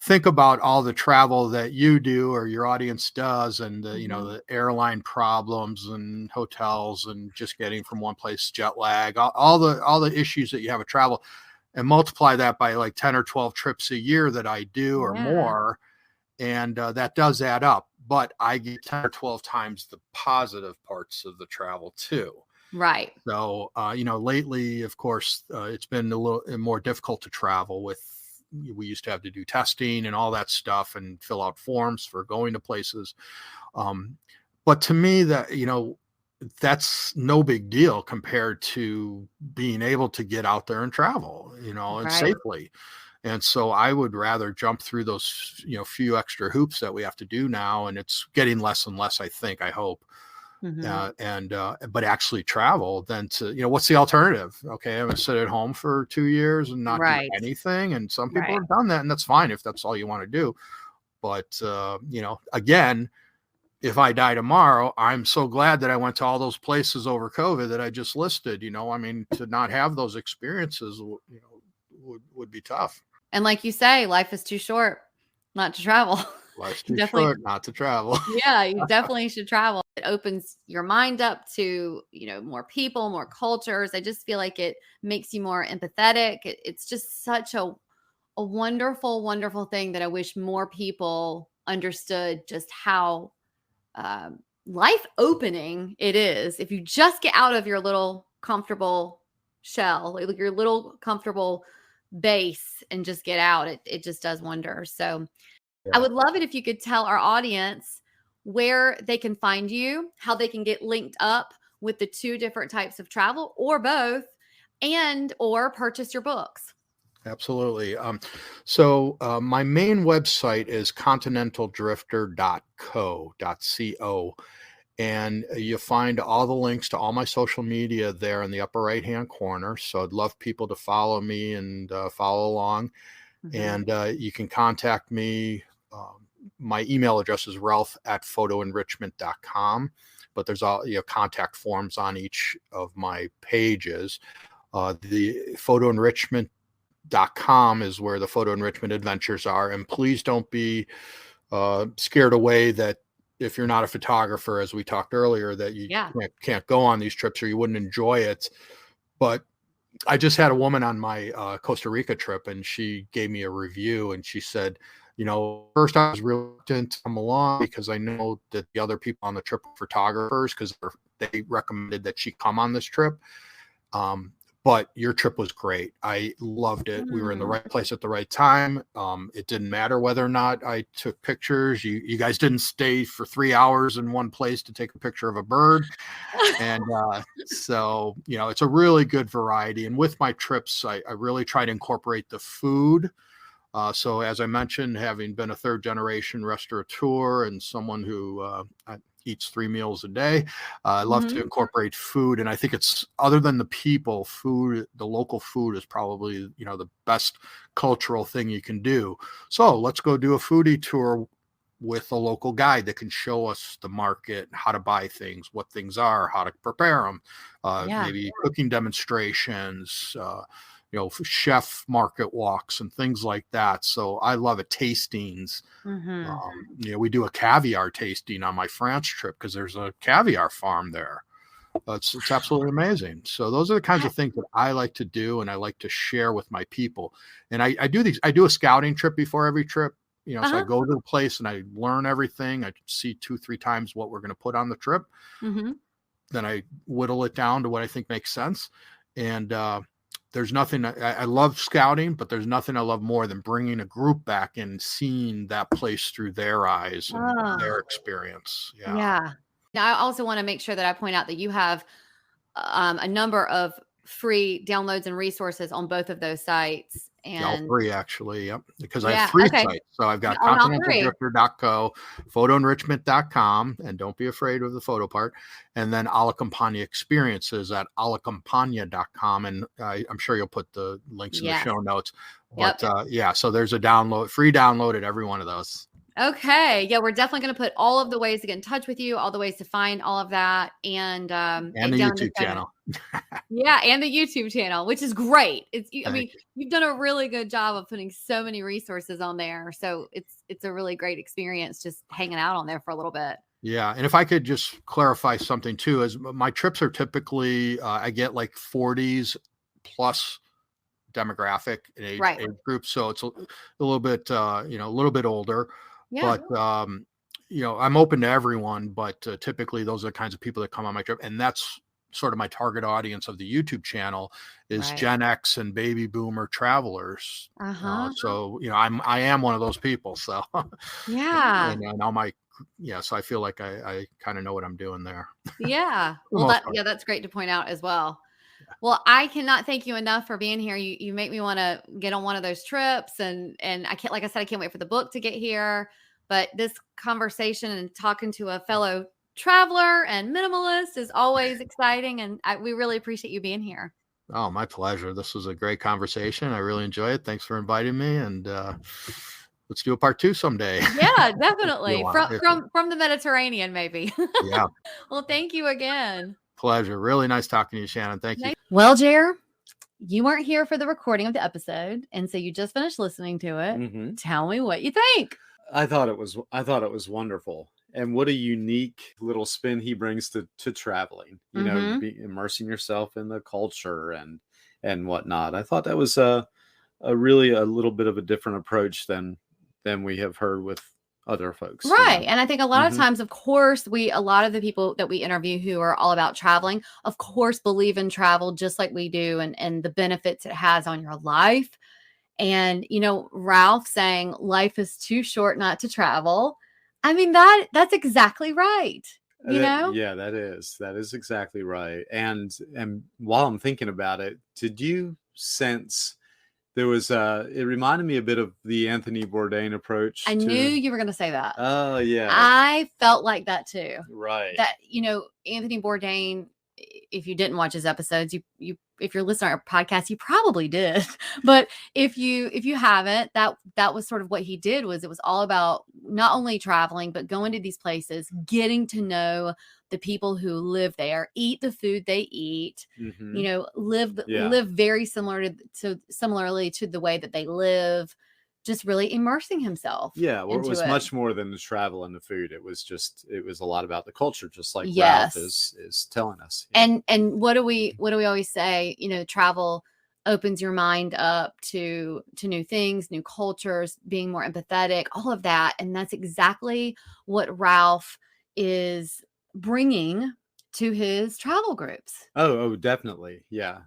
think about all the travel that you do or your audience does, and mhm. the airline problems and hotels and just getting from one place, jet lag, all the issues that you have with travel, and multiply that by like 10 or 12 trips a year that I do or Yeah. more. And that does add up, but I get 10 or 12 times the positive parts of the travel too. Right. So, lately, of course, it's been a little more difficult to travel. We used to have to do testing and all that stuff and fill out forms for going to places. Um, but to me, that's no big deal compared to being able to get out there and travel, and Right. safely. And so I would rather jump through those, few extra hoops that we have to do now. And it's getting less and less, I hope. But actually travel than to, what's the alternative? Okay, I'm gonna sit at home for 2 years and not do Right. anything. And some people Right. have done that, and that's fine if that's all you want to do. But again, if I die tomorrow, I'm so glad that I went to all those places over COVID that I just listed. I mean, to not have those experiences, would be tough. And like you say, life is too short not to travel. Life's too short not to travel. Yeah, you definitely should travel. It opens your mind up to, more people, more cultures. I just feel like it makes you more empathetic. It's just such a wonderful, wonderful thing that I wish more people understood just how life opening it is. If you just get out of your little comfortable shell, like your little comfortable base and just get out, it just does wonders. So I would love it if you could tell our audience where they can find you, how they can get linked up with the two different types of travel or both, and or purchase your books. Absolutely. So my main website is continentaldrifter.co. And you find all the links to all my social media there in the upper right-hand corner. So I'd love people to follow me and follow along. And you can contact me. My email address is ralph@photoenrichment.com, but there's all contact forms on each of my pages. The PhotoEnrichment.com is where the photo enrichment adventures are. And please don't be scared away that if you're not a photographer, as we talked earlier, that you can't go on these trips or you wouldn't enjoy it. But I just had a woman on my Costa Rica trip, and she gave me a review, and she said, first I was reluctant to come along because I know that the other people on the trip are photographers because they recommended that she come on this trip. But your trip was great. I loved it. We were in the right place at the right time. It didn't matter whether or not I took pictures. You guys didn't stay for 3 hours in one place to take a picture of a bird. And so, it's a really good variety. And with my trips, I really try to incorporate the food. So as I mentioned, having been a third generation restaurateur and someone who eats 3 meals a day, I love to incorporate food. And I think it's, other than the people, the local food is probably, the best cultural thing you can do. So let's go do a foodie tour with a local guide that can show us the market, how to buy things, what things are, how to prepare them, maybe cooking demonstrations, chef market walks and things like that. So I love it. Tastings. We do a caviar tasting on my France trip because there's a caviar farm there. It's absolutely amazing. So those are the kinds of things that I like to do, and I like to share with my people. And I do a scouting trip before every trip. So I go to the place and I learn everything. I see 2-3 times what we're going to put on the trip. Then I whittle it down to what I think makes sense. And there's nothing, I love scouting, but there's nothing I love more than bringing a group back and seeing that place through their eyes and their experience. Yeah. Now, I also want to make sure that I point out that you have a number of free downloads and resources on both of those sites. And all 3 actually. Yep. Because I have 3 sites. So I've got continentaldrifter.co, photoenrichment.com, and don't be afraid of the photo part. And then Alla Campagna experiences at allacampagna.com. And I'm sure you'll put the links in the show notes. But so there's a free download at every one of those. Okay. Yeah, we're definitely going to put all of the ways to get in touch with you, all the ways to find all of that, and the YouTube channel. Yeah, and the YouTube channel, which is great. You've done a really good job of putting so many resources on there. So it's a really great experience just hanging out on there for a little bit. Yeah. And if I could just clarify something too, is my trips are typically, I get like 40s plus demographic and age group. So it's a little bit, a little bit older. Yeah. But, I'm open to everyone, but typically those are the kinds of people that come on my trip. And that's sort of my target audience of the YouTube channel is Gen X and baby boomer travelers. So, I am one of those people. So, yeah. And all my, so I feel like I kind of know what I'm doing there. Yeah. Well, that's great to point out as well. Well, I cannot thank you enough for being here. You make me want to get on one of those trips, and I can't, like I said, I can't wait for the book to get here. But this conversation and talking to a fellow traveler and minimalist is always exciting, and we really appreciate you being here. Oh, my pleasure. This was a great conversation. I really enjoy it. Thanks for inviting me, and let's do a part 2 someday. Yeah, definitely. From the Mediterranean, maybe. Yeah. Well, thank you again. Pleasure. Really nice talking to you, Shannon. Thank you. Well, Jer, you weren't here for the recording of the episode, and so you just finished listening to it. Mm-hmm. Tell me what you think. I thought it was wonderful. And what a unique little spin he brings to traveling, you know, immersing yourself in the culture and whatnot. I thought that was a really a little bit of a different approach than we have heard with other folks. Right. You know? And I think a lot of times, of course, a lot of the people that we interview who are all about traveling, of course, believe in travel just like we do and the benefits it has on your life. And, you know, Ralph saying life is too short not to travel. I mean, that's exactly right. You know? Yeah, that is exactly right. And while I'm thinking about it, did you sense there was it reminded me a bit of the Anthony Bourdain approach? I knew you were going to say that. Oh, yeah. I felt like that too. Right. That, you know, Anthony Bourdain, if you didn't watch his episodes, you if you're listening to our podcast, you probably did. But if you haven't, that was sort of what he did. Was it was all about not only traveling, but going to these places, getting to know the people who live there, eat the food they eat, you know, live very similarly to the way that they live, just really immersing himself. Yeah, well, it was much more than the travel and the food. It was a lot about the culture, just like Ralph is telling us. And what do we always say? You know, travel opens your mind up to new things, new cultures, being more empathetic, all of that. And that's exactly what Ralph is bringing to his travel groups. Oh, definitely. Yeah,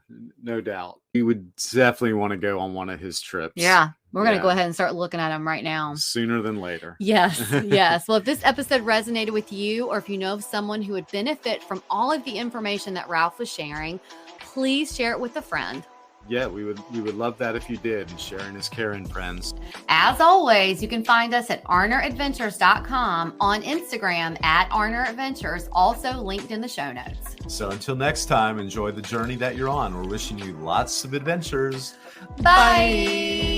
no doubt. We would definitely want to go on one of his trips. Yeah. We're going to go ahead and start looking at them right now. Sooner than later. Yes. Yes. Well, if this episode resonated with you, or if you know of someone who would benefit from all of the information that Ralph was sharing, please share it with a friend. Yeah, we would love that if you did. And sharing is caring, friends. As always, you can find us at arneradventures.com, on Instagram at arneradventures, also linked in the show notes. So until next time, enjoy the journey that you're on. We're wishing you lots of adventures. Bye.